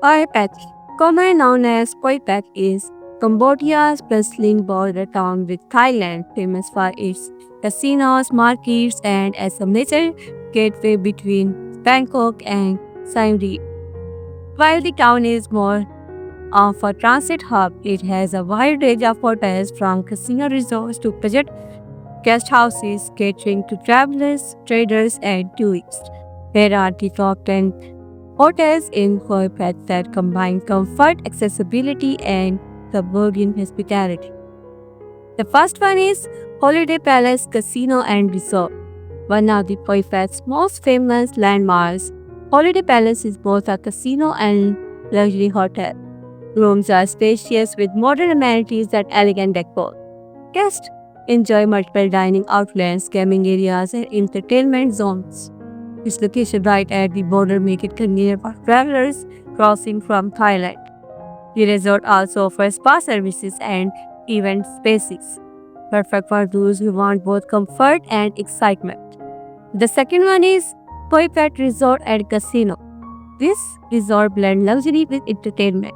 Phoi Path, commonly known as Phoi Path, is Cambodia's bustling border town with Thailand, famous for its casinos, markets, and as a major gateway between Bangkok and Siem Reap. While the town is more of a transit hub, it has a wide range of hotels from casino resorts to budget guest houses catering to travelers, traders, and tourists. Here are the top 10 hotels in Khoi Phet that combine comfort, accessibility, and suburban hospitality. The first one is Holiday Palace Casino and Resort. One of the Khoi Phet's most famous landmarks, Holiday Palace is both a casino and luxury hotel. Rooms are spacious with modern amenities and elegant decor. Guests enjoy multiple dining outlets, gaming areas, and entertainment zones. Its location right at the border makes it convenient for travelers crossing from Thailand. The resort also offers spa services and event spaces, perfect for those who want both comfort and excitement. The second one is Khoi Phet Resort and Casino. This resort blends luxury with entertainment,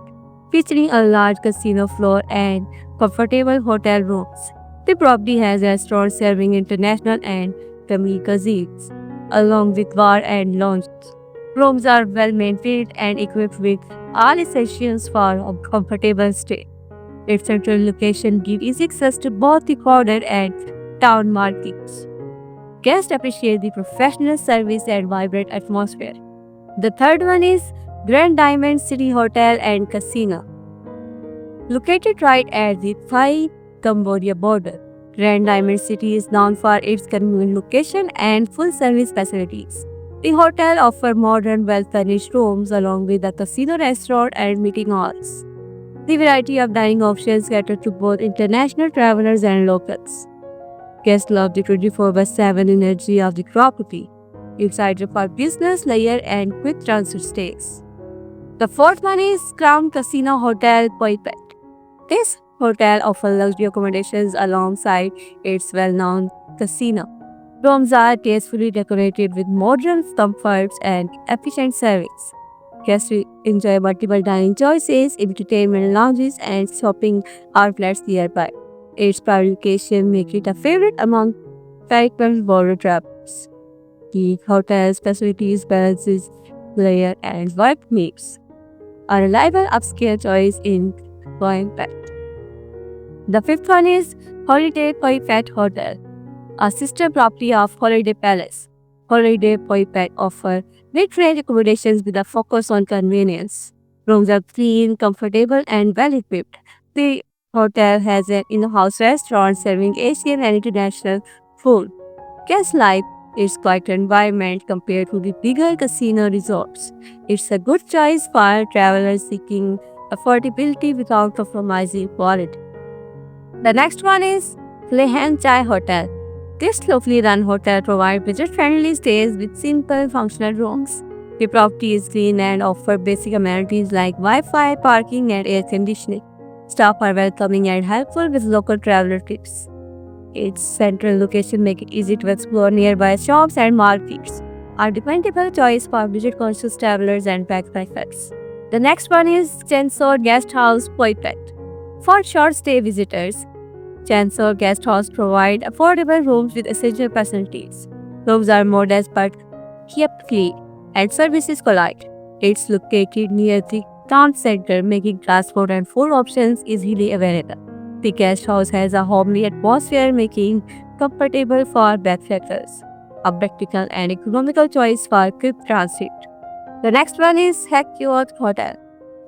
featuring a large casino floor and comfortable hotel rooms. The property has restaurants serving international and family cuisines, along with bar and lounges. Rooms are well maintained and equipped with all essentials for a comfortable stay. Its central location gives easy access to both the crowded and town markets. Guests appreciate the professional service and vibrant atmosphere. The third one is Grand Diamond City Hotel and Casino. Located right at the Thai Cambodia border, Grand Diamond City is known for its convenient location and full service facilities. The hotel offers modern, well furnished rooms along with a casino restaurant and meeting halls. The variety of dining options cater to both international travelers and locals. Guests love the 24/7 energy of the property. It's ideal for business, leisure, and quick transfer stays. The fourth one is Crown Casino Hotel Khoi Phet. This hotel offers luxury accommodations alongside its well-known casino. Rooms are tastefully decorated with modern comforts and efficient service. Guests will enjoy multiple dining choices, entertainment lounges, and shopping outlets nearby. Its private location makes it a favorite among frequent border travelers. The hotel's facilities balances leisure and work needs. A reliable upscale choice in Khoi Phet. The fifth one is Holiday Khoi Phet Hotel, a sister property of Holiday Palace. Holiday Khoi Phet offers mid-range accommodations with a focus on convenience. Rooms are clean, comfortable, and well equipped. The hotel has an in-house restaurant serving Asian and international food. Guests like its quiet environment compared to the bigger casino resorts. It's a good choice for travelers seeking affordability without compromising quality. The next one is Lehen Chai Hotel. This locally run hotel provides budget-friendly stays with simple functional rooms. The property is clean and offers basic amenities like Wi-Fi, parking, and air conditioning. Staff are welcoming and helpful with local traveler tips. Its central location makes it easy to explore nearby shops and markets. A dependable choice for budget-conscious travelers and backpackers. The next one is Chansor Guest House Khoi Phet. For short-stay visitors, Chansor Guest House provide affordable rooms with essential facilities. Rooms are modest but kept clean, and service is polite. It's located near the town center, making transport and food options easily available. The guest house has a homely atmosphere, making comfortable for backpackers. A practical and economical choice for quick transit. The next one is Hakyot Hotel.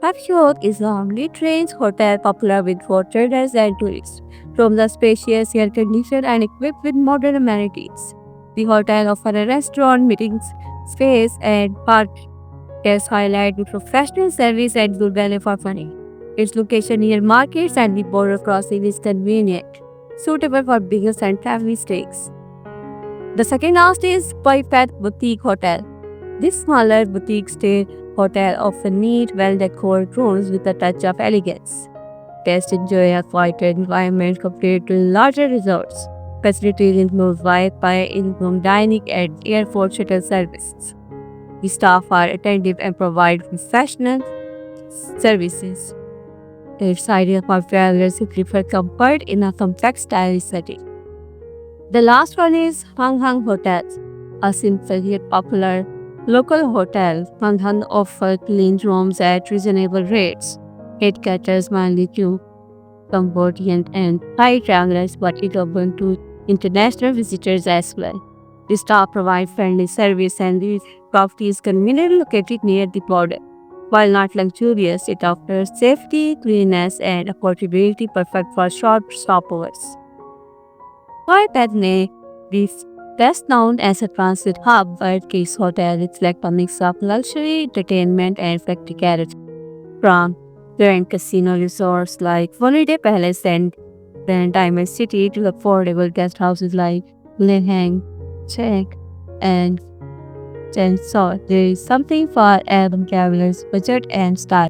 Hakyot is a mid-range hotel popular with both traders and tourists. Rooms are spacious, air-conditioned, and equipped with modern amenities. The hotel offers a restaurant, meetings space, and parking. Guests highlight the professional service and good value for money. Its location near markets and the border crossing is convenient, suitable for beginners and family stays. The second house is Khoi Phet Boutique Hotel. This smaller boutique stay hotel offers neat, well-decorated rooms with a touch of elegance. Guests enjoy a quieter environment compared to larger resorts. Facilities include Wi-Fi, in-room dining, and airport shuttle services. The staff are attentive and provide professional services. It's ideal for travelers who prefer comfort in a complex style setting. The last one is Hang Hang Hotels, a simple yet popular local hotel. Hang Hang offers clean rooms at reasonable rates. It caters mainly to Cambodian and Thai travelers, but it open to international visitors as well. The staff provide friendly service and the property is conveniently located near the border. While not luxurious, it offers safety, cleanliness, and affordability perfect for short stopovers. While Patna is best known as a transit hub, but Case Hotel reflects a mix of luxury, entertainment, and practicality. From grand casino resorts like Holiday Palace and Grand Diamond City to affordable guest houses like Lehang, Check, and so there is something for every traveler's budget and style.